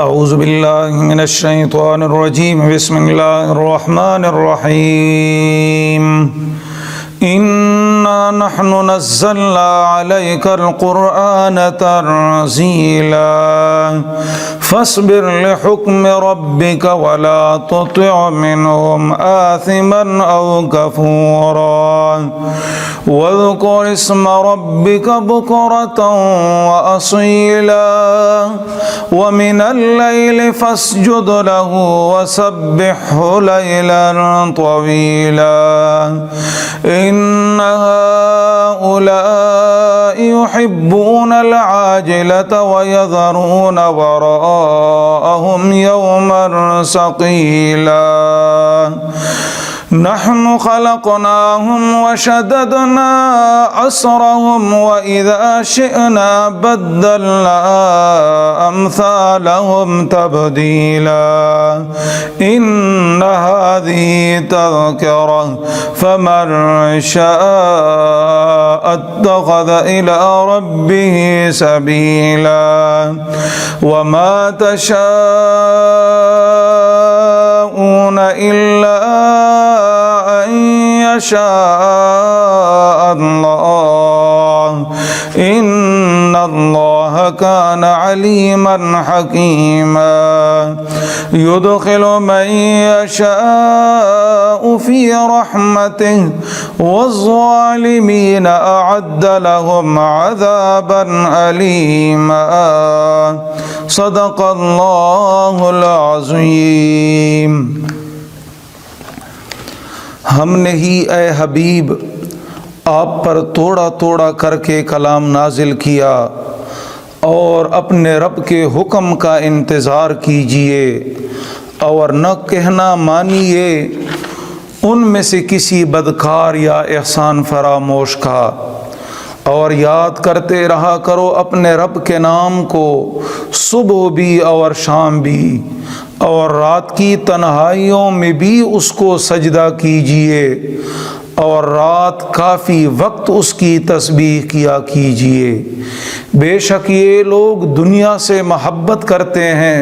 اعوذ باللہ من الشیطان الرجیم بسم اللہ الرحمن الرحیم انا نحن نزلنا علیک القرآن تنزیلا فاصبر لحکم ربک ولا تطع منهم آثما او کفورا واذکر اسم ربک بکرة واصیلا ومن الليل فاسجد له وسبحه ليلا طويلا إن هؤلاء يحبون العاجلة ويذرون وراءهم يوما ثقيلا نحن خلقناهم وشددنا أسرهم وإذا شئنا بدلنا أمثالهم تبديلا إن هذه تذكرة فمن شاء اتخذ إلى ربه سبيلا وما تشاءون إلا أن يشاء الله إن الله كان عليما حكيما يدخل من يشاء في رحمته والظالمين أعد لهم عذابا أليما صدق الله العظيم۔ ہم نے ہی اے حبیب آپ پر توڑا توڑا کر کے کلام نازل کیا اور اپنے رب کے حکم کا انتظار کیجئے اور نہ کہنا مانیے ان میں سے کسی بدکار یا احسان فراموش کا، اور یاد کرتے رہا کرو اپنے رب کے نام کو صبح بھی اور شام بھی، اور رات کی تنہائیوں میں بھی اس کو سجدہ کیجئے اور رات کافی وقت اس کی تسبیح کیا کیجئے۔ بے شک یہ لوگ دنیا سے محبت کرتے ہیں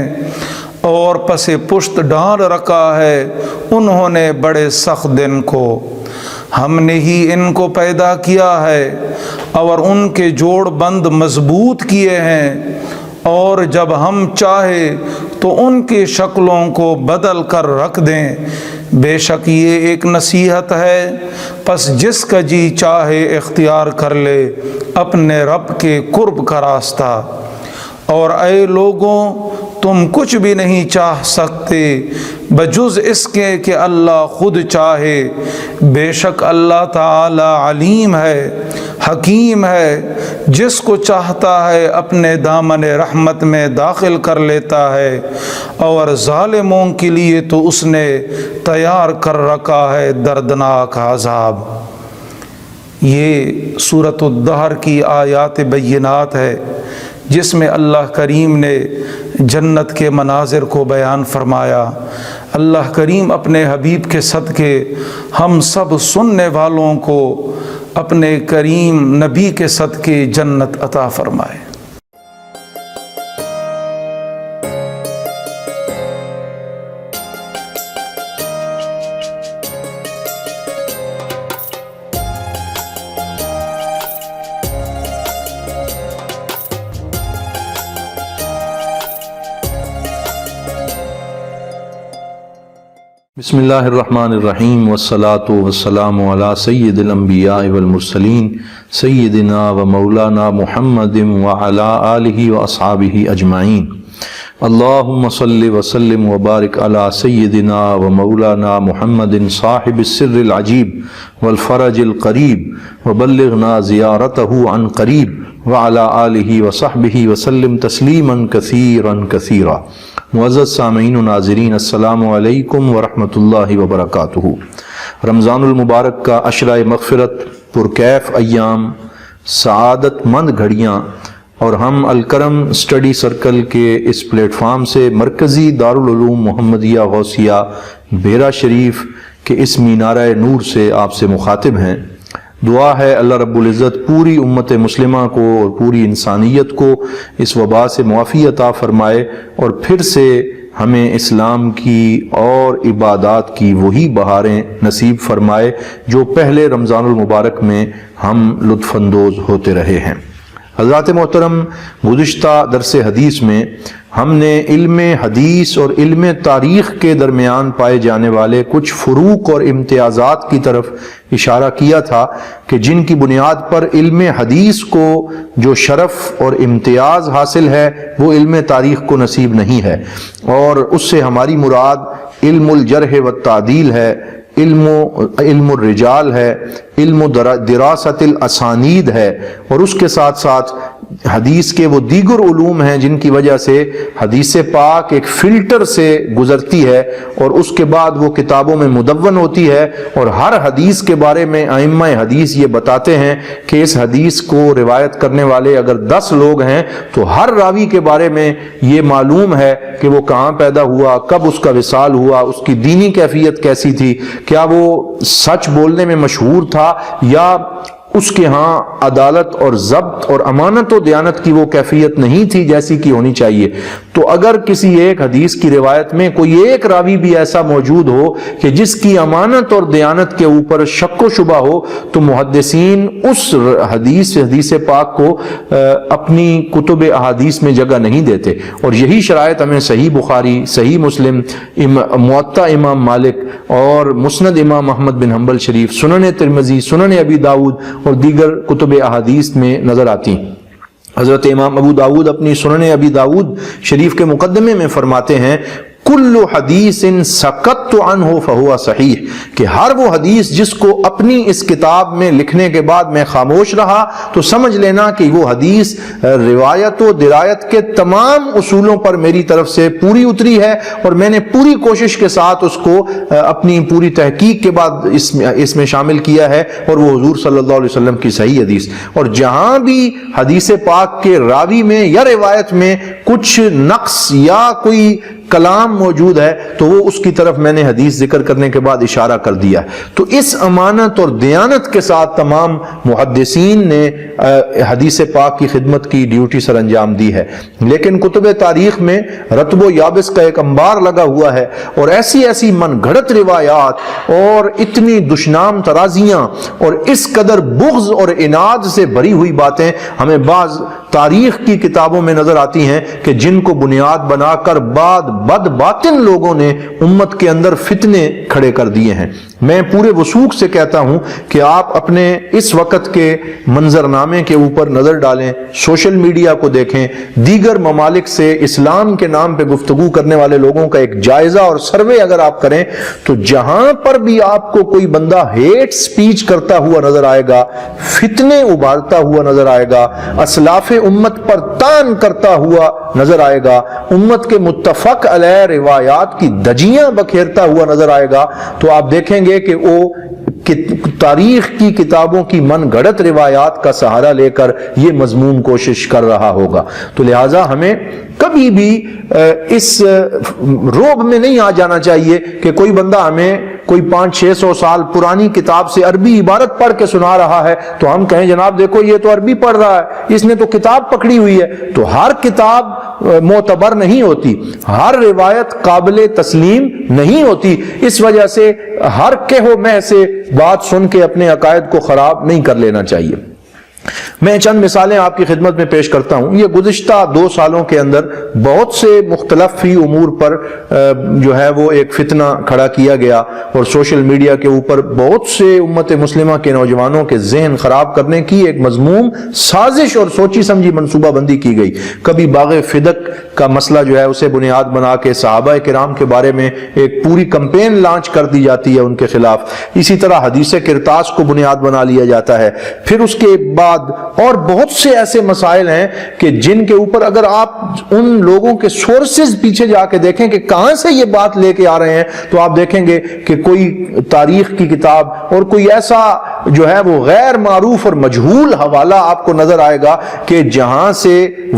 اور پس پشت ڈال رکھا ہے انہوں نے بڑے سخت دن کو۔ ہم نے ہی ان کو پیدا کیا ہے اور ان کے جوڑ بند مضبوط کیے ہیں، اور جب ہم چاہے تو ان کی شکلوں کو بدل کر رکھ دیں۔ بے شک یہ ایک نصیحت ہے، پس جس کا جی چاہے اختیار کر لے اپنے رب کے قرب کا راستہ۔ اور اے لوگوں، تم کچھ بھی نہیں چاہ سکتے بجز اس کے کہ اللہ خود چاہے۔ بے شک اللہ تعالی علیم ہے، حکیم ہے، جس کو چاہتا ہے اپنے دامن رحمت میں داخل کر لیتا ہے، اور ظالموں کے لیے تو اس نے تیار کر رکھا ہے دردناک عذاب۔ یہ سورۃ الدہر کی آیات بینات ہے جس میں اللہ کریم نے جنت کے مناظر کو بیان فرمایا۔ اللہ کریم اپنے حبیب کے صدقے ہم سب سننے والوں کو اپنے کریم نبی کے صدقے جنت عطا فرمائے۔ بسم اللہ الرحمن الرحیم والصلاة والسلام علی سید الانبیاء والمرسلین سیدنا و مولانا محمد وعلی آلہ واصحابہ اجمعین۔ اللہم صل وسلم وبارک علی سیدنا و مولانا محمد صاحب السر العجیب والفرج القریب وبلغنا زیارتہ عن قریب وعلی آلہ وصحبہ وسلم تسلیما کثیرا کثیرا۔ معزز سامعین و ناظرین، السلام علیکم ورحمۃ اللہ وبرکاتہ۔ رمضان المبارک کا عشرہ مغفرت، پرکیف ایام، سعادت مند گھڑیاں، اور ہم الکرم اسٹڈی سرکل کے اس پلیٹ فارم سے مرکزی دارالعلوم محمدیہ غوثیہ بیرا شریف کے اس مینارہ نور سے آپ سے مخاطب ہیں۔ دعا ہے اللہ رب العزت پوری امت مسلمہ کو اور پوری انسانیت کو اس وبا سے معافی عطا فرمائے اور پھر سے ہمیں اسلام کی اور عبادات کی وہی بہاریں نصیب فرمائے جو پہلے رمضان المبارک میں ہم لطف اندوز ہوتے رہے ہیں۔ حضرات محترم، گزشتہ درس حدیث میں ہم نے علم حدیث اور علم تاریخ کے درمیان پائے جانے والے کچھ فروق اور امتیازات کی طرف اشارہ کیا تھا کہ جن کی بنیاد پر علم حدیث کو جو شرف اور امتیاز حاصل ہے وہ علم تاریخ کو نصیب نہیں ہے، اور اس سے ہماری مراد علم الجرح والتعدیل ہے، علم الرجال ہے، علم دراست الاسانید ہے، اور اس کے ساتھ ساتھ حدیث کے وہ دیگر علوم ہیں جن کی وجہ سے حدیث پاک ایک فلٹر سے گزرتی ہے اور اس کے بعد وہ کتابوں میں مدون ہوتی ہے، اور ہر حدیث کے بارے میں ائمہ حدیث یہ بتاتے ہیں کہ اس حدیث کو روایت کرنے والے اگر 10 لوگ ہیں تو ہر راوی کے بارے میں یہ معلوم ہے کہ وہ کہاں پیدا ہوا، کب اس کا وصال ہوا، اس کی دینی کیفیت کیسی تھی، کیا وہ سچ بولنے میں مشہور تھا یا اس کے ہاں عدالت اور ضبط اور امانت و دیانت کی وہ کیفیت نہیں تھی جیسی کی ہونی چاہیے۔ تو اگر کسی ایک حدیث کی روایت میں کوئی ایک راوی بھی ایسا موجود ہو کہ جس کی امانت اور دیانت کے اوپر شک و شبہ ہو تو محدثین اس حدیث پاک کو اپنی کتب احادیث میں جگہ نہیں دیتے، اور یہی شرائط ہمیں صحیح بخاری، صحیح مسلم، موطا امام مالک اور مسند امام احمد بن حنبل شریف، سنن ترمذی، سنن ابی داؤد اور دیگر کتب احادیث میں نظر آتی ہیں۔ حضرت امام ابو داؤد اپنی سنن ابی داؤد شریف کے مقدمے میں فرماتے ہیں کل حدیث سکت عنہ فہو صحیح، کہ ہر وہ حدیث جس کو اپنی اس کتاب میں لکھنے کے بعد میں خاموش رہا تو سمجھ لینا کہ وہ حدیث روایت و درایت کے تمام اصولوں پر میری طرف سے پوری اتری ہے، اور میں نے پوری کوشش کے ساتھ اس کو اپنی پوری تحقیق کے بعد اس میں شامل کیا ہے، اور وہ حضور صلی اللہ علیہ وسلم کی صحیح حدیث۔ اور جہاں بھی حدیث پاک کے راوی میں یا روایت میں کچھ نقص یا کوئی کلام موجود ہے تو وہ اس کی طرف میں نے حدیث ذکر کرنے کے بعد اشارہ کر دیا۔ تو اس امانت اور دیانت کے ساتھ تمام محدثین نے حدیث پاک کی خدمت کی ڈیوٹی سر انجام دی ہے، لیکن کتب تاریخ میں رتب و یابس کا ایک انبار لگا ہوا ہے، اور ایسی ایسی من گھڑت روایات اور اتنی دشنام ترازیاں اور اس قدر بغض اور عناد سے بھری ہوئی باتیں ہمیں بعض تاریخ کی کتابوں میں نظر آتی ہیں کہ جن کو بنیاد بنا کر بعد بد باطن لوگوں نے امت کے اندر فتنے کھڑے کر دیے ہیں۔ میں پورے وثوق سے کہتا ہوں کہ آپ اپنے اس وقت کے منظرنامے کے اوپر نظر ڈالیں، سوشل میڈیا کو دیکھیں، دیگر ممالک سے اسلام کے نام پہ گفتگو کرنے والے لوگوں کا ایک جائزہ اور سروے اگر آپ کریں تو جہاں پر بھی آپ کو کوئی بندہ ہیٹ سپیچ کرتا ہوا نظر آئے گا، فتنے ابھارتا ہوا نظر آئے گا، اسلاف امت پر تان کرتا ہوا نظر آئے گا، امت کے متفق علیہ روایات کی دجیاں بکھیرتا ہوا نظر آئے گا، تو آپ دیکھیں گے کہ وہ تاریخ کی کتابوں کی من گھڑت روایات کا سہارا لے کر یہ مضمون کوشش کر رہا ہوگا۔ تو لہٰذا ہمیں کبھی بھی اس روب میں نہیں آ جانا چاہیے کہ کوئی بندہ ہمیں کوئی 500-600 سال پرانی کتاب سے عربی عبارت پڑھ کے سنا رہا ہے تو ہم کہیں جناب دیکھو یہ تو عربی پڑھ رہا ہے، اس نے تو کتاب پکڑی ہوئی ہے۔ تو ہر کتاب معتبر نہیں ہوتی، ہر روایت قابل تسلیم نہیں ہوتی، اس وجہ سے ہر کہو میں سے بات سن کے اپنے عقائد کو خراب نہیں کر لینا چاہیے۔ میں چند مثالیں آپ کی خدمت میں پیش کرتا ہوں۔ یہ گزشتہ 2 سالوں کے اندر بہت سے مختلف ہی امور پر جو ہے وہ ایک فتنہ کھڑا کیا گیا، اور سوشل میڈیا کے اوپر بہت سے امت مسلمہ کے نوجوانوں کے ذہن خراب کرنے کی ایک مذموم سازش اور سوچی سمجھی منصوبہ بندی کی گئی۔ کبھی باغ فدق کا مسئلہ جو ہے اسے بنیاد بنا کے صحابہ کرام کے بارے میں ایک پوری کمپین لانچ کر دی جاتی ہے ان کے خلاف، اسی طرح حدیث کرتاس کو بنیاد بنا لیا جاتا ہے۔ پھر اس کے بعد اور بہت سے ایسے مسائل ہیں کہ جن کے اوپر اگر آپ ان لوگوں کے سورسز پیچھے جا کے دیکھیں کہ کہاں سے یہ بات لے کے آ رہے ہیں تو آپ دیکھیں گے کہ کوئی تاریخ کی کتاب اور کوئی ایسا جو ہے وہ غیر معروف اور مجہول حوالہ آپ کو نظر آئے گا کہ جہاں سے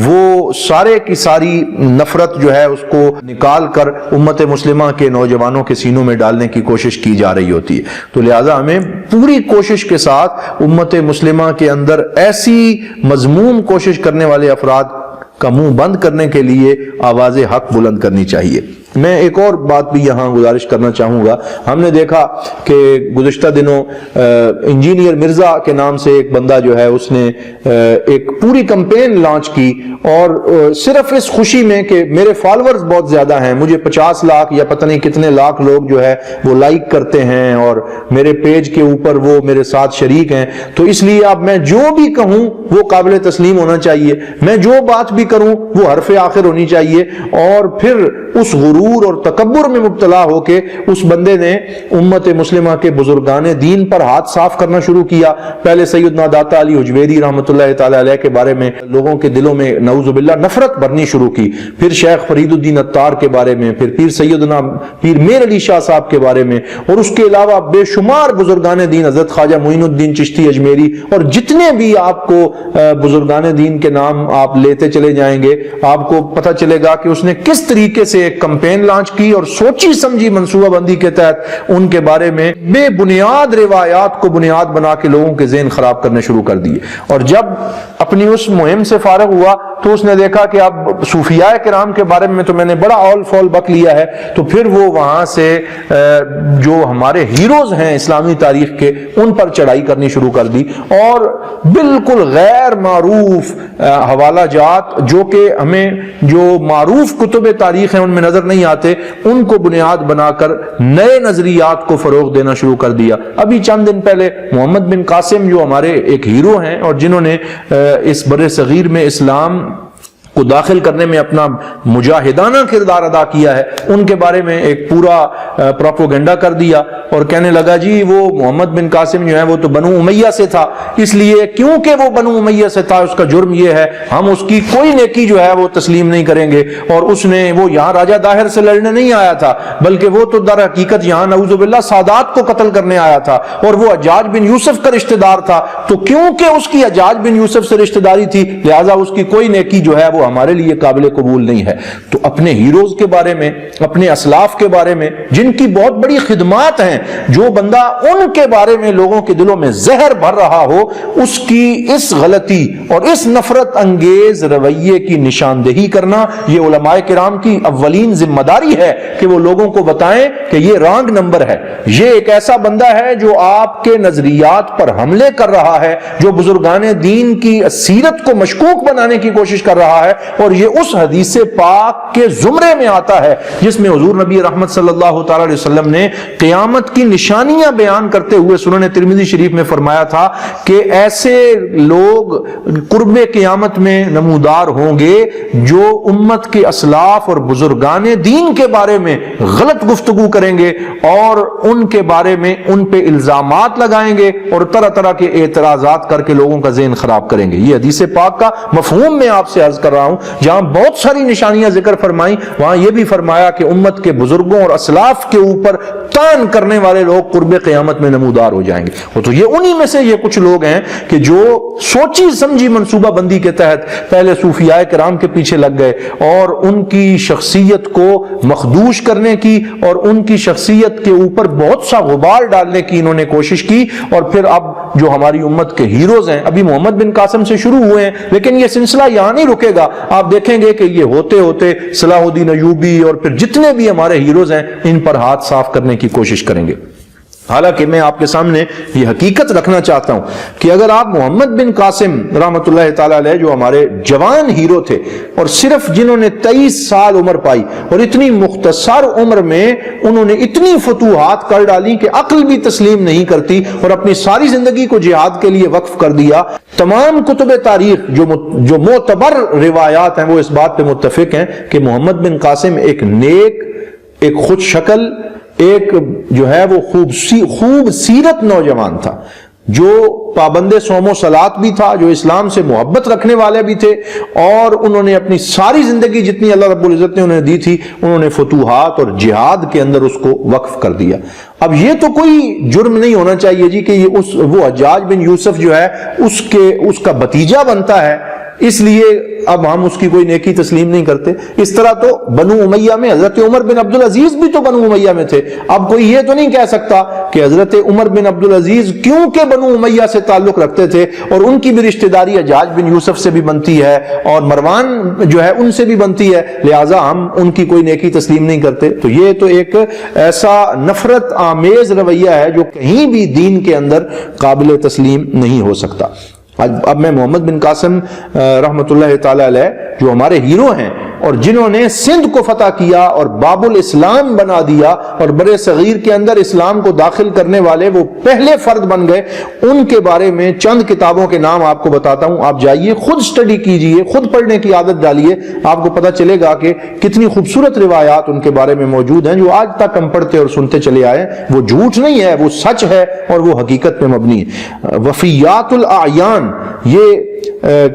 وہ سارے کی ساری نفرت جو ہے اس کو نکال کر امت مسلمہ کے نوجوانوں کے سینوں میں ڈالنے کی کوشش کی جا رہی ہوتی ہے. تو لہٰذا ہمیں پوری کوشش کے ساتھ امت مسلمہ کے اندر ایسی مذموم کوشش کرنے والے افراد کا منہ بند کرنے کے لیے آواز حق بلند کرنی چاہیے. میں ایک اور بات بھی یہاں گزارش کرنا چاہوں گا. ہم نے دیکھا کہ گزشتہ دنوں انجینئر مرزا کے نام سے ایک بندہ جو ہے اس نے ایک پوری کمپین لانچ کی، اور صرف اس خوشی میں کہ میرے فالورز بہت زیادہ ہیں، مجھے 50 لاکھ یا پتہ نہیں کتنے لاکھ لوگ جو ہے وہ لائک کرتے ہیں اور میرے پیج کے اوپر وہ میرے ساتھ شریک ہیں، تو اس لیے اب میں جو بھی کہوں وہ قابل تسلیم ہونا چاہیے، میں جو بات بھی کروں وہ حرف آخر ہونی چاہیے. اور پھر اس غرور اور تکبر میں مبتلا ہو کے اس بندے نے امت مسلمہ کے بزرگان دین پر ہاتھ صاف کرنا شروع کیا. پہلے سیدنا داتا علی حجویری رحمۃ اللہ تعالی علیہ کے بارے میں لوگوں کے دلوں میں نعوذ باللہ نفرت بھرنی شروع کی، پھر شیخ فرید الدین عطار کے بارے میں، پھر پیر سیدنا پیر میر علی شاہ صاحب کے بارے میں، اور اس کے علاوہ بے شمار بزرگان دین، حضرت خواجہ معین الدین چشتی اجمیری، اور جتنے بھی آپ کو بزرگان دین کے نام آپ لیتے چلے جائیں گے آپ کو پتہ چلے گا کہ اس نے کس طریقے سے ایک کمپین لانچ کی اور سوچی سمجھی منصوبہ بندی کے تحت ان کے بارے میں بے بنیاد روایات کو بنیاد بنا کے لوگوں کے ذہن خراب کرنے شروع کر دیے. اور جب اپنی اس مہم سے فارغ ہوا تو اس نے دیکھا کہ اب صوفیاء کرام کے بارے میں تو میں نے بڑا اول فول بک لیا ہے، تو پھر وہ وہاں سے جو ہمارے ہیروز ہیں اسلامی تاریخ کے ان پر چڑھائی کرنی شروع کر دی، اور بالکل غیر معروف حوالہ جات جو کہ ہمیں جو معروف کتب تاریخ ہیں ان میں نظر نہیں آتے ان کو بنیاد بنا کر نئے نظریات کو فروغ دینا شروع کر دیا. ابھی چند دن پہلے محمد بن قاسم جو ہمارے ایک ہیرو ہیں اور جنہوں نے اس بر صغیر میں اسلام کو داخل کرنے میں اپنا مجاہدانہ کردار ادا کیا ہے، ان کے بارے میں ایک پورا پروپیگنڈا کر دیا اور کہنے لگا جی وہ محمد بن قاسم جو ہے وہ تو بنو امیہ سے تھا، اس لیے کیونکہ وہ بنو امیہ سے تھا اس کا جرم یہ ہے ہم اس کی کوئی نیکی جو ہے وہ تسلیم نہیں کریں گے. اور اس نے وہ یہاں راجہ داہر سے لڑنے نہیں آیا تھا بلکہ وہ تو در حقیقت یہاں نعوذ باللہ سادات کو قتل کرنے آیا تھا، اور وہ حجاج بن یوسف کا رشتہ دار تھا، تو کیونکہ اس کی حجاج بن یوسف سے رشتہ داری تھی لہٰذا اس کی کوئی نیکی جو ہے وہ ہمارے لیے قابل قبول نہیں ہے. تو اپنے ہیروز کے بارے میں، اپنے اسلاف کے بارے میں جن کی بہت بڑی خدمات ہیں، جو بندہ ان کے بارے میں لوگوں کے دلوں میں زہر بھر رہا ہو اس کی اس غلطی اور اس نفرت انگیز رویے کی نشاندہی کرنا یہ علماء کرام کی اولین ذمہ داری ہے کہ وہ لوگوں کو بتائیں کہ یہ رانگ نمبر ہے، یہ ایک ایسا بندہ ہے جو آپ کے نظریات پر حملے کر رہا ہے، جو بزرگان دین کی سیرت کو مشکوک بنانے کی کوشش کر رہا ہے، اور یہ اس حدیث پاک کے زمرے میں آتا ہے جس میں حضور نبی رحمت صلی اللہ تعالی علیہ وسلم نے قیامت کی نشانیاں بیان کرتے ہوئے سنن ترمذی شریف میں فرمایا تھا کہ ایسے لوگ قرب قیامت میں نمودار ہوں گے جو امت کے اسلاف اور بزرگان دین کے بارے میں غلط گفتگو کریں گے اور ان کے بارے میں ان پہ الزامات لگائیں گے اور طرح طرح کے اعتراضات کر کے لوگوں کا ذہن خراب کریں گے. یہ حدیث پاک کا مفہوم میں آپ سے عرض کر رہا ہوں. جہاں بہت ساری نشانیاں ذکر فرمائیں وہاں یہ بھی فرمایا کہ امت کے بزرگوں اور اسلاف کے اوپر تان کرنے والے لوگ قرب قیامت میں نمودار ہو جائیں گے. تو یہ انہی میں سے یہ کچھ لوگ ہیں کہ جو سوچی سمجھی منصوبہ بندی کے تحت پہلے صوفیاء کرام کے پیچھے لگ گئے اور ان کی شخصیت کو مخدوش کرنے کی اور ان کی شخصیت کے اوپر بہت سا غبار ڈالنے کی انہوں نے کوشش کی. اور پھر اب جو ہماری امت کے ہیروز ہیں، ابھی محمد بن قاسم سے شروع ہوئے ہیں لیکن یہ سلسلہ یہاں نہیں رکے گا. آپ دیکھیں گے کہ یہ ہوتے ہوتے صلاح الدین ایوبی اور پھر جتنے بھی ہمارے ہیروز ہیں ان پر ہاتھ صاف کرنے کی کوشش کریں گے. حالانکہ میں آپ کے سامنے یہ حقیقت رکھنا چاہتا ہوں کہ اگر آپ محمد بن قاسم رحمۃ اللہ تعالی علیہ جو ہمارے جوان ہیرو تھے اور صرف جنہوں نے 23 سال عمر پائی اور اتنی مختصر عمر میں انہوں نے اتنی فتوحات کر ڈالی کہ عقل بھی تسلیم نہیں کرتی اور اپنی ساری زندگی کو جہاد کے لیے وقف کر دیا. تمام کتب تاریخ جو معتبر روایات ہیں وہ اس بات پہ متفق ہیں کہ محمد بن قاسم ایک نیک، ایک خود شکل، ایک جو ہے وہ خوب سیرت نوجوان تھا. جو پابند صوم و صلات بھی تھا، جو اسلام سے محبت رکھنے والے بھی تھے، اور انہوں نے اپنی ساری زندگی جتنی اللہ رب العزت نے انہیں دی تھی انہوں نے فتوحات اور جہاد کے اندر اس کو وقف کر دیا۔ اب یہ تو کوئی جرم نہیں ہونا چاہیے جی کہ یہ وہ حجاج بن یوسف جو ہے اس کا بھتیجا بنتا ہے، اس لیے اب ہم اس کی کوئی نیکی تسلیم نہیں کرتے۔ اس طرح تو بنو امیہ میں حضرت عمر بن عبدالعزیز بھی تو بنو امیہ میں تھے۔ اب کوئی یہ تو نہیں کہہ سکتا کہ حضرت عمر بن عبدالعزیز کیونکہ بنو امیہ سے تعلق رکھتے تھے اور ان کی بھی رشتہ داری حجاج بن یوسف سے بھی بنتی ہے اور مروان جو ہے ان سے بھی بنتی ہے، لہٰذا ہم ان کی کوئی نیکی تسلیم نہیں کرتے۔ تو یہ تو ایک ایسا نفرت آمیز رویہ ہے جو کہیں بھی دین کے اندر قابل تسلیم نہیں ہو سکتا۔ اب میں محمد بن قاسم رحمۃ اللہ تعالی علیہ جو ہمارے ہیرو ہیں اور جنہوں نے سندھ کو فتح کیا اور باب الاسلام بنا دیا اور بر صغیر کے اندر اسلام کو داخل کرنے والے وہ پہلے فرد بن گئے، ان کے بارے میں چند کتابوں کے نام آپ کو بتاتا ہوں۔ آپ جائیے خود سٹڈی کیجئے، خود پڑھنے کی عادت ڈالیے، آپ کو پتہ چلے گا کہ کتنی خوبصورت روایات ان کے بارے میں موجود ہیں جو آج تک ہم پڑھتے اور سنتے چلے آئے۔ وہ جھوٹ نہیں ہے، وہ سچ ہے اور وہ حقیقت پہ مبنی ہے۔ وفیات الاعیان یہ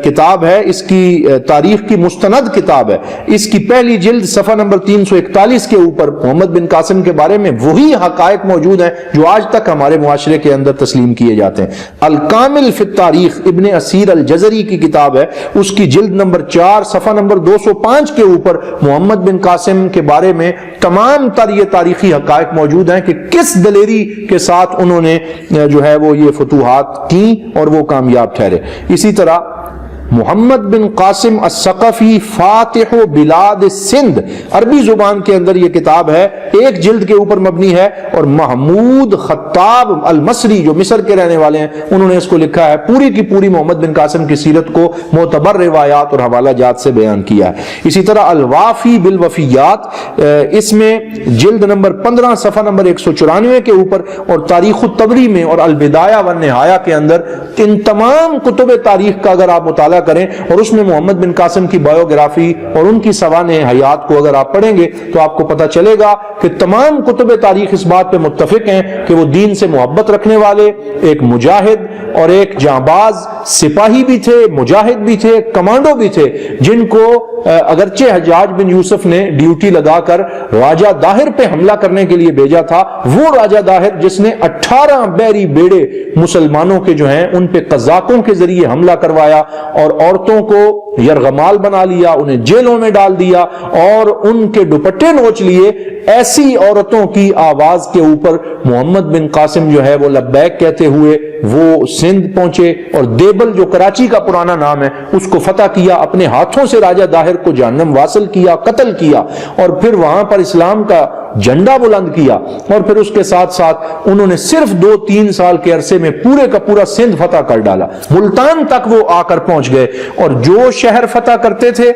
کتاب ہے، اس کی تاریخ کی مستند کتاب ہے، اس کی پہلی جلد صفحہ نمبر 341 کے اوپر محمد بن قاسم کے بارے میں وہی حقائق موجود ہیں جو آج تک ہمارے معاشرے کے اندر تسلیم کیے جاتے ہیں۔ الکامل فی التاریخ ابن اسیر الجزری کی کتاب ہے، اس کی جلد نمبر 4 صفحہ نمبر 205 کے اوپر محمد بن قاسم کے بارے میں تمام تر یہ تاریخی حقائق موجود ہیں کہ کس دلیری کے ساتھ انہوں نے جو ہے وہ یہ فتوحات کی اور وہ کامیاب ٹھہرے۔ اسی طرح محمد بن قاسم الثقفی فاتح بلاد سندھ، عربی زبان کے اندر یہ کتاب ہے، ایک جلد کے اوپر مبنی ہے، اور محمود خطاب المصری جو مصر کے رہنے والے ہیں انہوں نے اس کو لکھا ہے، پوری کی پوری محمد بن قاسم کی سیرت کو معتبر روایات اور حوالہ جات سے بیان کیا ہے۔ اسی طرح الوافی بالوفیات، اس میں جلد نمبر 15 صفحہ نمبر 194 کے اوپر، اور تاریخ الطبری میں اور البدایہ والنہایہ کے اندر ان تمام کتب تاریخ کا اگر آپ مطالعہ کریں اور اس میں محمد بن قاسم کی بایوگرافی اور ان کی سوانح حیات کو اگر آپ پڑھیں گے تو آپ کو پتہ چلے گا کہ تمام کتب تاریخ اس بات پہ متفق ہیں کہ وہ دین سے محبت رکھنے والے ایک مجاہد اور ایک جانباز سپاہی بھی تھے، مجاہد بھی تھے، کمانڈو بھی تھے، جن کو اگرچہ حجاج بن یوسف نے ڈیوٹی لگا کر راجہ داہر پہ حملہ کرنے کے لیے بھیجا تھا، وہ راجہ داہر جس نے 18 بیری بیڑے مسلمانوں کے جو ہیں ان پہ قزاقوں کے ذریعے حملہ کروایا اور عورتوں کو یرغمال بنا لیا، انہیں جیلوں میں ڈال دیا اور ان کے دوپٹے نوچ لیے، ایسی عورتوں کی آواز کے اوپر محمد بن قاسم جو ہے وہ لبیک کہتے ہوئے وہ سندھ پہنچے اور دیبل جو کراچی کا پرانا نام ہے اس کو فتح کیا، اپنے ہاتھوں سے راجہ داہر کو جہنم واصل کیا، قتل کیا، اور پھر وہاں پر اسلام کا جھنڈا بلند کیا، اور پھر اس کے ساتھ ساتھ انہوں نے صرف 2-3 سال کے عرصے میں پورے کا پورا سندھ فتح کر ڈالا، ملتان تک وہ آ کر پہنچ گئے، اور جو شہر فتح کرتے تھے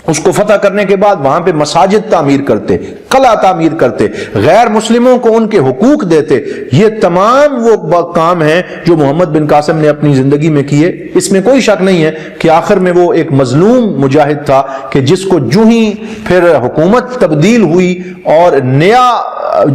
اس کو فتح کرنے کے بعد وہاں پہ مساجد تعمیر کرتے، قلعہ تعمیر کرتے، غیر مسلموں کو ان کے حقوق دیتے۔ یہ تمام وہ کام ہیں جو محمد بن قاسم نے اپنی زندگی میں کیے۔ اس میں کوئی شک نہیں ہے کہ آخر میں وہ ایک مظلوم مجاہد تھا کہ جس کو جو ہی پھر حکومت تبدیل ہوئی اور نیا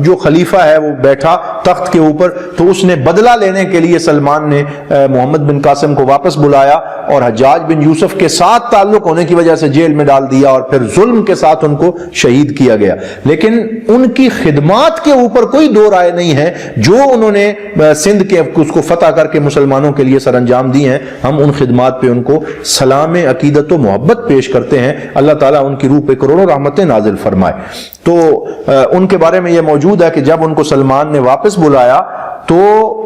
جو خلیفہ ہے وہ بیٹھا تخت کے اوپر، تو اس نے بدلہ لینے کے لیے سلمان نے محمد بن قاسم کو واپس بلایا اور حجاج بن یوسف کے ساتھ تعلق ہونے کی وجہ سے جیل میں ڈال دیا اور پھر ظلم کے ساتھ ان کو شہید کیا گیا۔ لیکن ان کی خدمات کے اوپر کوئی دو رائے نہیں ہے، جو انہوں نے سندھ کے اس کو فتح کر کے مسلمانوں کے لیے سر انجام دی ہیں، ہم ان خدمات پہ ان کو سلام عقیدت و محبت پیش کرتے ہیں۔ اللہ تعالیٰ ان کی روح پہ کروڑوں رحمتیں نازل فرمائے۔ تو ان کے بارے میں یہ موجود ہے کہ جب ان کو سلمان نے واپس بلایا تو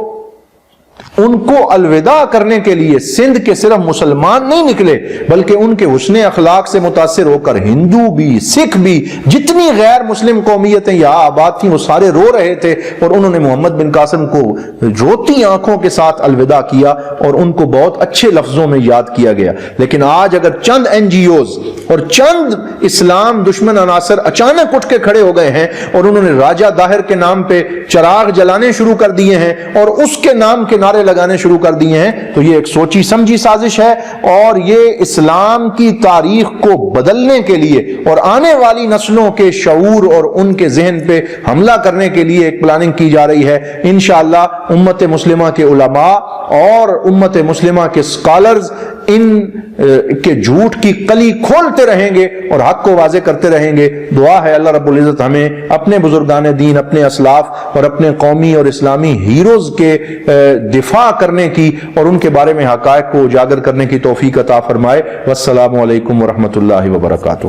ان کو الوداع کرنے کے لیے سندھ کے صرف مسلمان نہیں نکلے بلکہ ان کے حسن اخلاق سے متاثر ہو کر ہندو بھی، سکھ بھی، جتنی غیر مسلم قومیتیں یہاں آباد تھیں وہ سارے رو رہے تھے، اور انہوں نے محمد بن قاسم کو روتی آنکھوں کے ساتھ الوداع کیا اور ان کو بہت اچھے لفظوں میں یاد کیا گیا۔ لیکن آج اگر چند NGOs اور چند اسلام دشمن عناصر اچانک اٹھ کے کھڑے ہو گئے ہیں اور انہوں نے راجہ داہر کے نام پہ چراغ جلانے شروع کر دیے ہیں اور اس کے نام کے نعرے لگانے شروع کر دیے ہیں، تو یہ ایک سوچی سمجھی سازش ہے، اور یہ اسلام کی تاریخ کو بدلنے کے لیے اور آنے والی نسلوں کے شعور اور ان کے ذہن پہ حملہ کرنے کے لیے ایک پلاننگ کی جا رہی ہے۔ انشاءاللہ امت مسلمہ کے علماء اور امت مسلمہ کے اسکالرز ان کے جھوٹ کی کلی کھولتے رہیں گے اور حق کو واضح کرتے رہیں گے۔ دعا ہے اللہ رب العزت ہمیں اپنے بزرگان دین، اپنے اسلاف اور اپنے قومی اور اسلامی ہیروز کے دفاع کرنے کی اور ان کے بارے میں حقائق کو اجاگر کرنے کی توفیق عطا فرمائے۔ والسلام علیکم ورحمۃ اللہ وبرکاتہ۔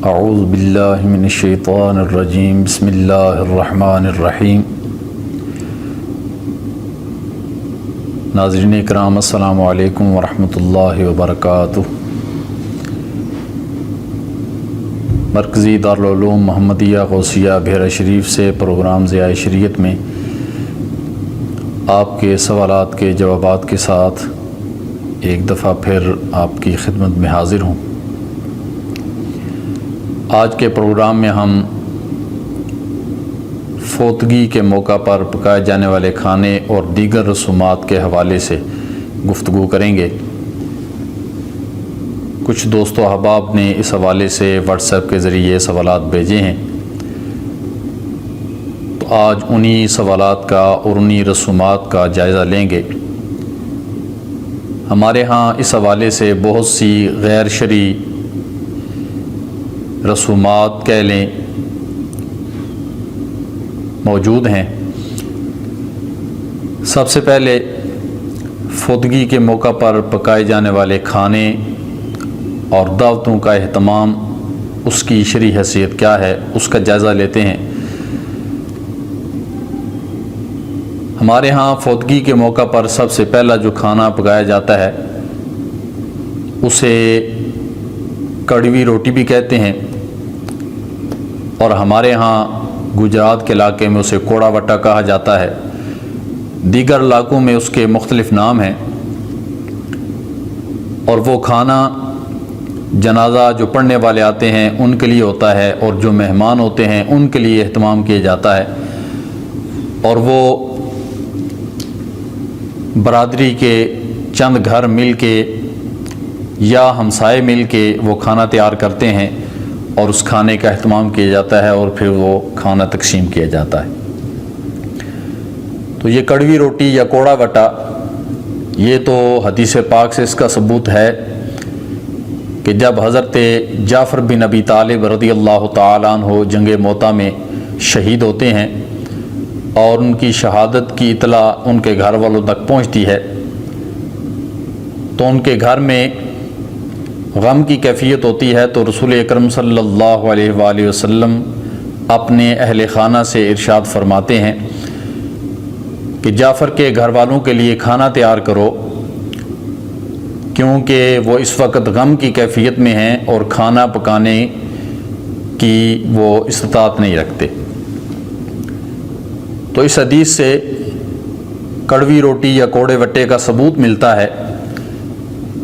اعوذ باللہ من الشیطان الرجیم، بسم اللہ الرحمن الرحیم۔ ناظرین اکرام، السلام علیکم ورحمۃ اللہ وبرکاتہ۔ مرکزی دارالعلوم محمدیہ غوثیہ بحیرہ شریف سے پروگرام ضیاء شریعت میں آپ کے سوالات کے جوابات کے ساتھ ایک دفعہ پھر آپ کی خدمت میں حاضر ہوں۔ آج کے پروگرام میں ہم فوتگی کے موقع پر پکائے جانے والے کھانے اور دیگر رسومات کے حوالے سے گفتگو کریں گے۔ کچھ دوست و احباب نے اس حوالے سے واٹس ایپ کے ذریعے سوالات بھیجے ہیں، تو آج انہی سوالات کا اور انہی رسومات کا جائزہ لیں گے۔ ہمارے ہاں اس حوالے سے بہت سی غیر شرعی رسومات کہہ لیں موجود ہیں۔ سب سے پہلے فوتگی کے موقع پر پکائے جانے والے کھانے اور دعوتوں کا اہتمام، اس کی شرعی حیثیت کیا ہے، اس کا جائزہ لیتے ہیں۔ ہمارے ہاں فوتگی کے موقع پر سب سے پہلا جو کھانا پکایا جاتا ہے اسے کڑوی روٹی بھی کہتے ہیں، اور ہمارے ہاں گجرات کے علاقے میں اسے کوڑا وٹا کہا جاتا ہے، دیگر علاقوں میں اس کے مختلف نام ہیں۔ اور وہ کھانا جنازہ جو پڑھنے والے آتے ہیں ان کے لیے ہوتا ہے، اور جو مہمان ہوتے ہیں ان کے لیے اہتمام کیا جاتا ہے، اور وہ برادری کے چند گھر مل کے یا ہمسائے مل کے وہ کھانا تیار کرتے ہیں، اور اس کھانے کا اہتمام کیا جاتا ہے، اور پھر وہ کھانا تقسیم کیا جاتا ہے۔ تو یہ کڑوی روٹی یا کوڑا وٹا، یہ تو حدیث پاک سے اس کا ثبوت ہے کہ جب حضرت جعفر بن ابی طالب رضی اللہ تعالیٰ عنہ جنگ موطا میں شہید ہوتے ہیں اور ان کی شہادت کی اطلاع ان کے گھر والوں تک پہنچتی ہے، تو ان کے گھر میں غم کی کیفیت ہوتی ہے، تو رسول اکرم صلی اللہ علیہ وآلہ وسلم اپنے اہل خانہ سے ارشاد فرماتے ہیں کہ جعفر کے گھر والوں کے لیے کھانا تیار کرو، کیونکہ وہ اس وقت غم کی کیفیت میں ہیں اور کھانا پکانے کی وہ استطاعت نہیں رکھتے۔ تو اس حدیث سے کڑوی روٹی یا کوڑے وٹے کا ثبوت ملتا ہے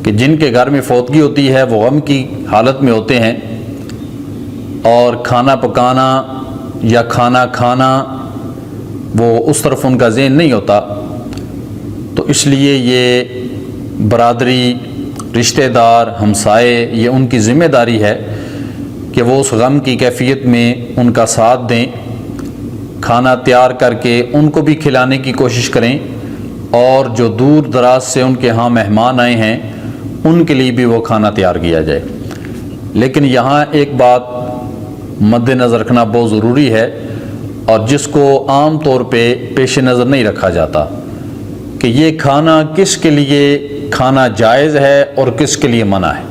کہ جن کے گھر میں فوتگی ہوتی ہے وہ غم کی حالت میں ہوتے ہیں، اور کھانا پکانا یا کھانا کھانا وہ اس طرف ان کا ذہن نہیں ہوتا، تو اس لیے یہ برادری، رشتہ دار، ہمسائے، یہ ان کی ذمہ داری ہے کہ وہ اس غم کی کیفیت میں ان کا ساتھ دیں، کھانا تیار کر کے ان کو بھی کھلانے کی کوشش کریں، اور جو دور دراز سے ان کے ہاں مہمان آئے ہیں ان کے لیے بھی وہ کھانا تیار کیا جائے۔ لیکن یہاں ایک بات مد نظر رکھنا بہت ضروری ہے، اور جس کو عام طور پہ پیش نظر نہیں رکھا جاتا، کہ یہ کھانا کس کے لیے کھانا جائز ہے اور کس کے لیے منع ہے۔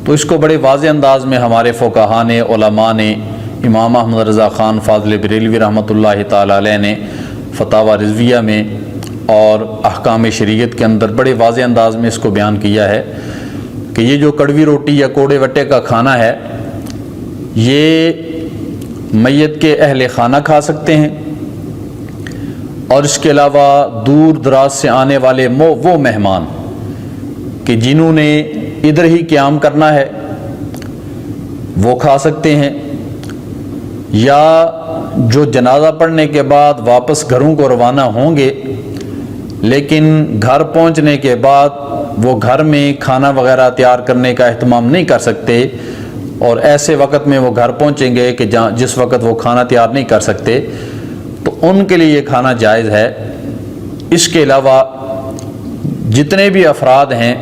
تو اس کو بڑے واضح انداز میں ہمارے فقہاء نے، علماء نے، امام احمد رضا خان فاضل بریلوی رحمۃ اللہ تعالیٰ علیہ نے فتاوی رضویہ میں اور احکام شریعت کے اندر بڑے واضح انداز میں اس کو بیان کیا ہے کہ یہ جو کڑوی روٹی یا کوڑے وٹے کا کھانا ہے، یہ میت کے اہل خانہ کھا سکتے ہیں، اور اس کے علاوہ دور دراز سے آنے والے وہ مہمان کہ جنہوں نے ادھر ہی قیام کرنا ہے وہ کھا سکتے ہیں، یا جو جنازہ پڑھنے کے بعد واپس گھروں کو روانہ ہوں گے لیکن گھر پہنچنے کے بعد وہ گھر میں کھانا وغیرہ تیار کرنے کا اہتمام نہیں کر سکتے، اور ایسے وقت میں وہ گھر پہنچیں گے کہ جس وقت وہ کھانا تیار نہیں کر سکتے، تو ان کے لیے یہ کھانا جائز ہے۔ اس کے علاوہ جتنے بھی افراد ہیں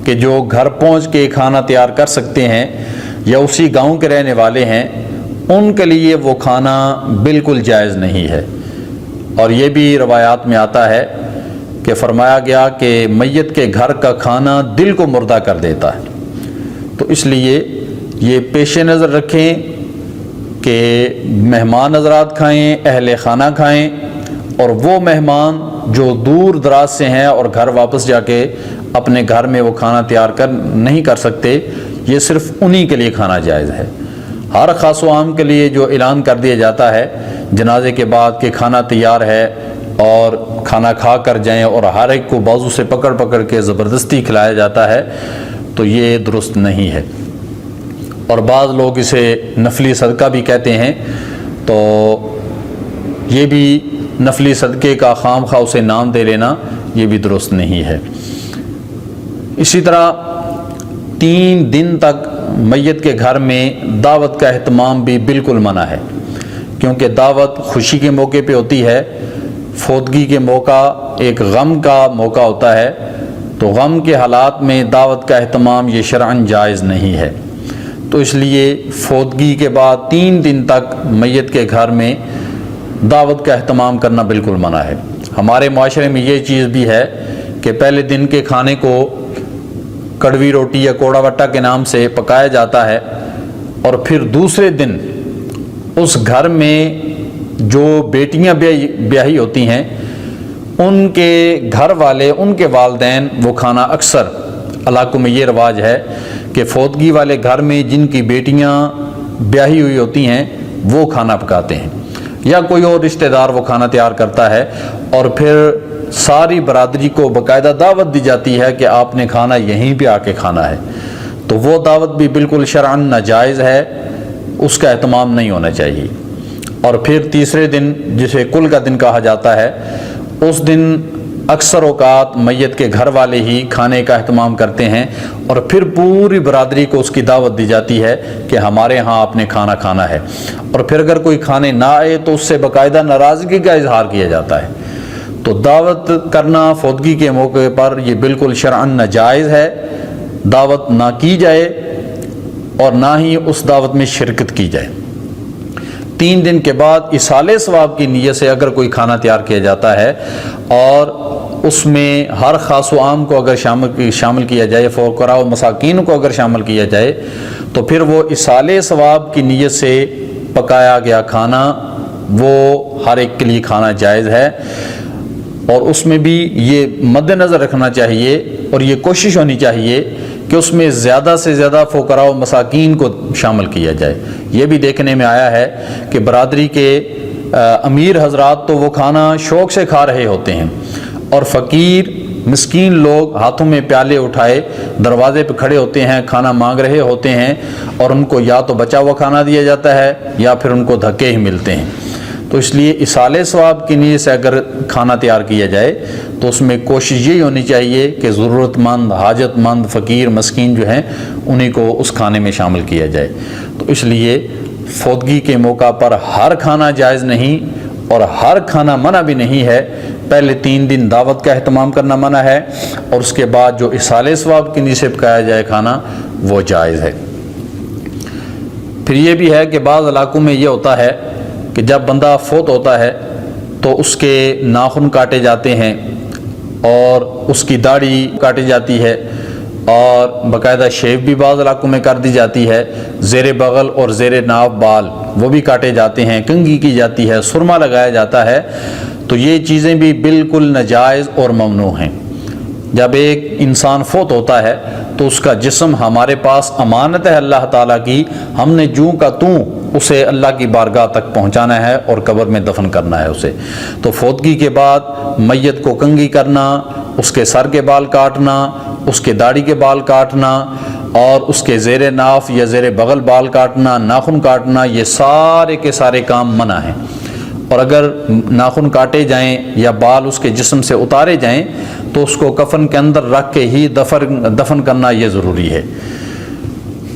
کہ جو گھر پہنچ کے کھانا تیار کر سکتے ہیں یا اسی گاؤں کے رہنے والے ہیں، ان کے لیے وہ کھانا بالکل جائز نہیں ہے۔ اور یہ بھی روایات میں آتا ہے کہ فرمایا گیا کہ میت کے گھر کا کھانا دل کو مردہ کر دیتا ہے، تو اس لیے یہ پیش نظر رکھیں کہ مہمان حضرات کھائیں، اہل خانہ کھائیں، اور وہ مہمان جو دور دراز سے ہیں اور گھر واپس جا کے اپنے گھر میں وہ کھانا تیار نہیں کر سکتے، یہ صرف انہی کے لیے کھانا جائز ہے۔ ہر خاص و عام کے لیے جو اعلان کر دیا جاتا ہے جنازے کے بعد کہ کھانا تیار ہے اور کھانا کھا کر جائیں، اور ہر ایک کو بازو سے پکڑ پکڑ کے زبردستی کھلایا جاتا ہے، تو یہ درست نہیں ہے۔ اور بعض لوگ اسے نفلی صدقہ بھی کہتے ہیں، تو یہ بھی نفلی صدقے کا خام خواہ اسے نام دے لینا یہ بھی درست نہیں ہے۔ اسی طرح 3 دن تک میت کے گھر میں دعوت کا اہتمام بھی بالکل منع ہے، کیونکہ دعوت خوشی کے موقع پہ ہوتی ہے، فوتگی کے موقع ایک غم کا موقع ہوتا ہے، تو غم کے حالات میں دعوت کا اہتمام یہ شرعاً جائز نہیں ہے۔ تو اس لیے فوتگی کے بعد 3 دن تک میت کے گھر میں دعوت کا اہتمام کرنا بالکل منع ہے۔ ہمارے معاشرے میں یہ چیز بھی ہے کہ پہلے دن کے کھانے کو کڑوی روٹی یا کوڑا وٹا کے نام سے پکایا جاتا ہے، اور پھر دوسرے دن اس گھر میں جو بیٹیاں بیاہی ہوتی ہیں ان کے گھر والے، ان کے والدین وہ کھانا، اکثر علاقوں میں یہ رواج ہے کہ فوتگی والے گھر میں جن کی بیٹیاں بیاہی ہوئی ہوتی ہیں وہ کھانا پکاتے ہیں، یا کوئی اور رشتہ دار وہ کھانا تیار کرتا ہے، اور پھر ساری برادری کو باقاعدہ دعوت دی جاتی ہے کہ آپ نے کھانا یہیں پہ آ کے کھانا ہے، تو وہ دعوت بھی بالکل شرعاً ناجائز ہے، اس کا اہتمام نہیں ہونا چاہیے۔ اور پھر تیسرے دن جسے کل کا دن کہا جاتا ہے، اس دن اکثر اوقات میت کے گھر والے ہی کھانے کا اہتمام کرتے ہیں، اور پھر پوری برادری کو اس کی دعوت دی جاتی ہے کہ ہمارے ہاں آپ نے کھانا کھانا ہے، اور پھر اگر کوئی کھانے نہ آئے تو اس سے باقاعدہ ناراضگی کا اظہار کیا جاتا ہے۔ تو دعوت کرنا فوتگی کے موقع پر یہ بالکل شرعاً ناجائز ہے، دعوت نہ کی جائے اور نہ ہی اس دعوت میں شرکت کی جائے۔ 3 دن کے بعد ایصال ثواب کی نیت سے اگر کوئی کھانا تیار کیا جاتا ہے اور اس میں ہر خاص و عام کو اگر شامل کیا جائے، فقراء و مساکین کو اگر شامل کیا جائے، تو پھر وہ ایصال ثواب کی نیت سے پکایا گیا کھانا وہ ہر ایک کے لیے کھانا جائز ہے۔ اور اس میں بھی یہ مد نظر رکھنا چاہیے اور یہ کوشش ہونی چاہیے کہ اس میں زیادہ سے زیادہ فقراء و مساکین کو شامل کیا جائے۔ یہ بھی دیکھنے میں آیا ہے کہ برادری کے امیر حضرات تو وہ کھانا شوق سے کھا رہے ہوتے ہیں، اور فقیر مسکین لوگ ہاتھوں میں پیالے اٹھائے دروازے پہ کھڑے ہوتے ہیں، کھانا مانگ رہے ہوتے ہیں، اور ان کو یا تو بچا ہوا کھانا دیا جاتا ہے یا پھر ان کو دھکے ہی ملتے ہیں۔ تو اس لیے ایصال ثواب کی نیت سے اگر کھانا تیار کیا جائے تو اس میں کوشش یہی ہونی چاہیے کہ ضرورت مند، حاجت مند، فقیر، مسکین جو ہیں انہیں کو اس کھانے میں شامل کیا جائے۔ تو اس لیے فوتگی کے موقع پر ہر کھانا جائز نہیں اور ہر کھانا منع بھی نہیں ہے۔ پہلے 3 دن دعوت کا اہتمام کرنا منع ہے، اور اس کے بعد جو ایصال ثواب کی نیت سے پکایا جائے کھانا وہ جائز ہے۔ پھر یہ بھی ہے کہ بعض علاقوں میں یہ ہوتا ہے کہ جب بندہ فوت ہوتا ہے تو اس کے ناخن کاٹے جاتے ہیں اور اس کی داڑھی کاٹی جاتی ہے، اور باقاعدہ شیو بھی بعض علاقوں میں کر دی جاتی ہے، زیر بغل اور زیر ناف بال وہ بھی کاٹے جاتے ہیں، کنگھی کی جاتی ہے، سرما لگایا جاتا ہے۔ تو یہ چیزیں بھی بالکل ناجائز اور ممنوع ہیں۔ جب ایک انسان فوت ہوتا ہے تو اس کا جسم ہمارے پاس امانت ہے اللہ تعالیٰ کی، ہم نے جوں کا توں اسے اللہ کی بارگاہ تک پہنچانا ہے اور قبر میں دفن کرنا ہے اسے۔ تو فوتگی کے بعد میت کو کنگھی کرنا، اس کے سر کے بال کاٹنا، اس کے داڑھی کے بال کاٹنا اور اس کے زیر ناف یا زیر بغل بال کاٹنا، ناخن کاٹنا، یہ سارے کے سارے کام منع ہیں۔ اور اگر ناخن کاٹے جائیں یا بال اس کے جسم سے اتارے جائیں تو اس کو کفن کے اندر رکھ کے ہی دفن کرنا یہ ضروری ہے،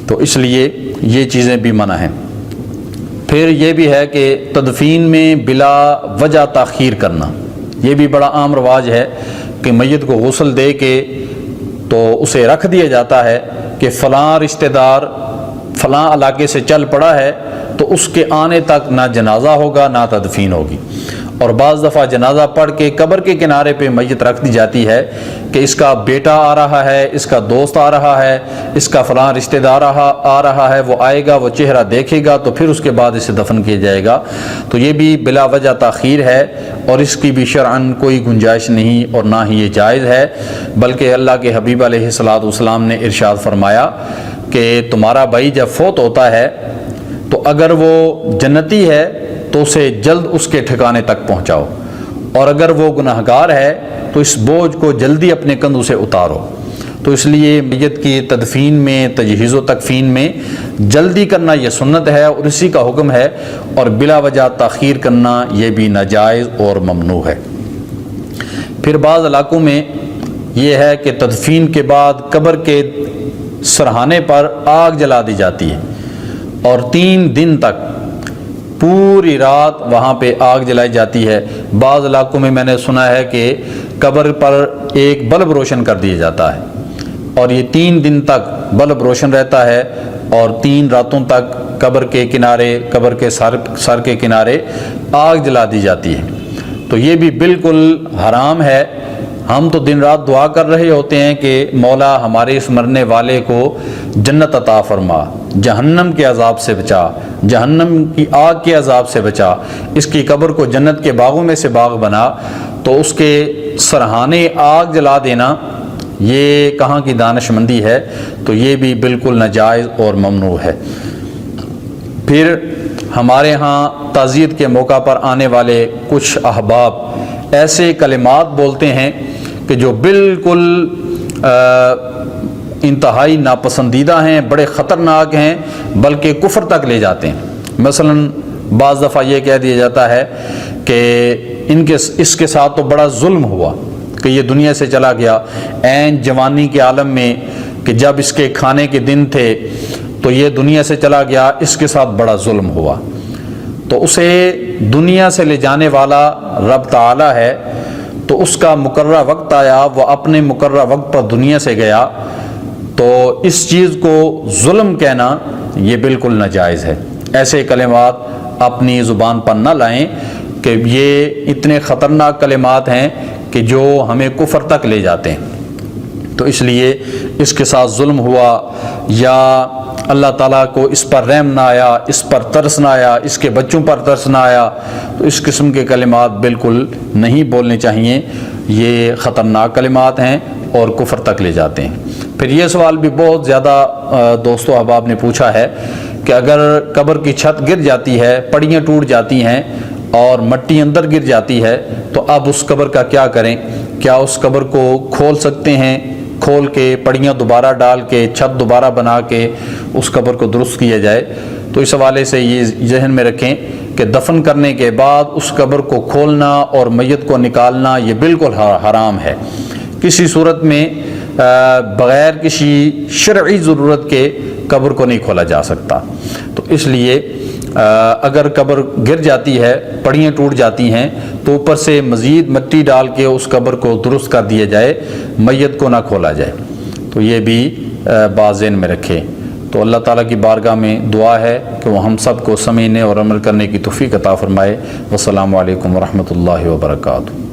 تو اس لیے یہ چیزیں بھی منع ہیں۔ پھر یہ بھی ہے کہ تدفین میں بلا وجہ تاخیر کرنا، یہ بھی بڑا عام رواج ہے کہ میت کو غسل دے کے تو اسے رکھ دیا جاتا ہے کہ فلاں رشتہ دار فلاں علاقے سے چل پڑا ہے تو اس کے آنے تک نہ جنازہ ہوگا نہ تدفین ہوگی۔ اور بعض دفعہ جنازہ پڑھ کے قبر کے کنارے پہ میت رکھ دی جاتی ہے کہ اس کا بیٹا آ رہا ہے، اس کا دوست آ رہا ہے، اس کا فلاں رشتہ دار آ رہا ہے، وہ آئے گا، وہ چہرہ دیکھے گا تو پھر اس کے بعد اسے دفن کیا جائے گا۔ تو یہ بھی بلا وجہ تاخیر ہے اور اس کی بھی شرعاً کوئی گنجائش نہیں اور نہ ہی یہ جائز ہے، بلکہ اللہ کے حبیب علیہ الصلوۃ والسلام نے ارشاد فرمایا کہ تمہارا بھائی جب فوت ہوتا ہے تو اگر وہ جنتی ہے تو اسے جلد اس کے ٹھکانے تک پہنچاؤ، اور اگر وہ گناہگار ہے تو اس بوجھ کو جلدی اپنے کندھوں سے اتارو۔ تو اس لیے میت کی تدفین میں، تجہیز و تکفین میں جلدی کرنا یہ سنت ہے اور اسی کا حکم ہے، اور بلا وجہ تاخیر کرنا یہ بھی ناجائز اور ممنوع ہے۔ پھر بعض علاقوں میں یہ ہے کہ تدفین کے بعد قبر کے سرہانے پر آگ جلا دی جاتی ہے اور 3 دن تک پوری رات وہاں پہ آگ جلائی جاتی ہے۔ بعض علاقوں میں نے سنا ہے کہ قبر پر ایک بلب روشن کر دیا جاتا ہے اور یہ 3 دن تک بلب روشن رہتا ہے اور 3 راتوں تک قبر کے کنارے، قبر کے سر کے کنارے آگ جلا دی جاتی ہے۔ تو یہ بھی بالکل حرام ہے۔ ہم تو دن رات دعا کر رہے ہوتے ہیں کہ مولا ہمارے اس مرنے والے کو جنت عطا فرما، جہنم کے عذاب سے بچا، جہنم کی آگ کے عذاب سے بچا، اس کی قبر کو جنت کے باغوں میں سے باغ بنا۔ تو اس کے سرہانے آگ جلا دینا یہ کہاں کی دانش مندی ہے؟ تو یہ بھی بالکل ناجائز اور ممنوع ہے۔ پھر ہمارے ہاں تعزیت کے موقع پر آنے والے کچھ احباب ایسے کلمات بولتے ہیں کہ جو بالکل انتہائی ناپسندیدہ ہیں، بڑے خطرناک ہیں، بلکہ کفر تک لے جاتے ہیں۔ مثلا بعض دفعہ یہ کہہ دیا جاتا ہے کہ اس کے ساتھ تو بڑا ظلم ہوا کہ یہ دنیا سے چلا گیا عین جوانی کے عالم میں، کہ جب اس کے کھانے کے دن تھے تو یہ دنیا سے چلا گیا، اس کے ساتھ بڑا ظلم ہوا۔ تو اسے دنیا سے لے جانے والا رب تعالی ہے، تو اس کا مقررہ وقت آیا، وہ اپنے مقررہ وقت پر دنیا سے گیا، تو اس چیز کو ظلم کہنا یہ بالکل ناجائز ہے۔ ایسے کلمات اپنی زبان پر نہ لائیں کہ یہ اتنے خطرناک کلمات ہیں کہ جو ہمیں کفر تک لے جاتے ہیں۔ تو اس لیے اس کے ساتھ ظلم ہوا یا اللہ تعالیٰ کو اس پر رحم نہ آیا، اس پر ترس نہ آیا، اس کے بچوں پر ترس نہ آیا، تو اس قسم کے کلمات بالکل نہیں بولنے چاہیے۔ یہ خطرناک کلمات ہیں اور کفر تک لے جاتے ہیں۔ پھر یہ سوال بھی بہت زیادہ دوستو احباب نے پوچھا ہے کہ اگر قبر کی چھت گر جاتی ہے، پڑیاں ٹوٹ جاتی ہیں اور مٹی اندر گر جاتی ہے تو اب اس قبر کا کیا کریں؟ کیا اس قبر کو کھول سکتے ہیں؟ کھول کے پڑیاں دوبارہ ڈال کے چھت دوبارہ بنا کے اس قبر کو درست کیا جائے؟ تو اس حوالے سے یہ ذہن میں رکھیں کہ دفن کرنے کے بعد اس قبر کو کھولنا اور میت کو نکالنا یہ بالکل حرام ہے۔ کسی صورت میں بغیر کسی شرعی ضرورت کے قبر کو نہیں کھولا جا سکتا۔ تو اس لیے اگر قبر گر جاتی ہے، پڑیاں ٹوٹ جاتی ہیں، تو اوپر سے مزید مٹی ڈال کے اس قبر کو درست کر دیا جائے، میت کو نہ کھولا جائے۔ تو یہ بھی بات ذہن میں رکھے۔ تو اللہ تعالیٰ کی بارگاہ میں دعا ہے کہ وہ ہم سب کو سمجھنے اور عمل کرنے کی توفیق عطا فرمائے۔ والسلام علیکم ورحمۃ اللہ وبرکاتہ۔